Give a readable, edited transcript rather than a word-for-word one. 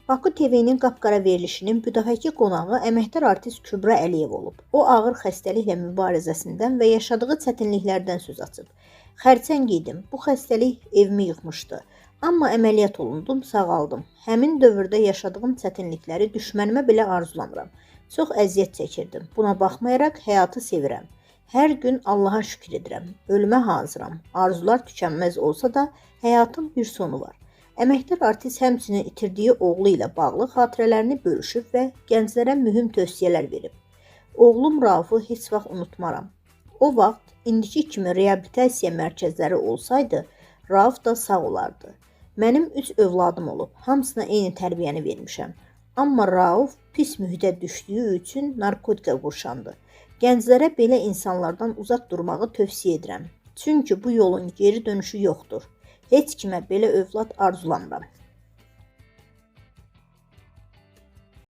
Baku TV-nin qapqara verilişinin bu dəfəki qonağı əməkdar artist Kübra Əliyev olub. O ağır xəstəliklə mübarizəsindən və yaşadığı çətinliklərdən söz açıb. Xərçəng idim, bu xəstəlik evimi yıxmışdı. Amma əməliyyat olundum, sağaldım. Həmin dövrdə yaşadığım çətinlikləri düşmənimə belə arzulamıram. Çox əziyyət çəkirdim. Buna baxmayaraq həyatı sevirəm. Hər gün Allaha şükür edirəm. Ölümə hazıram. Arzular tükənməz olsa da həyatın bir sonu var. Əməkdar artist həmçinin itirdiyi oğlu ilə bağlı xatirələrini bölüşüb və gənclərə mühüm tövsiyələr verib. Oğlum Raufu heç vaxt unutmaram. O vaxt indiki kimi reabilitasiya mərkəzləri olsaydı, Rauf da sağ olardı. Mənim 3 övladım olub, hamısına eyni tərbiyəni vermişəm. Amma Rauf pis mühitə düşdüyü üçün narkotika qurşandı. Gənclərə belə insanlardan uzaq durmağı tövsiyə edirəm. Çünki bu yolun geri dönüşü yoxdur. Heç kimə belə övlad arzulamıram.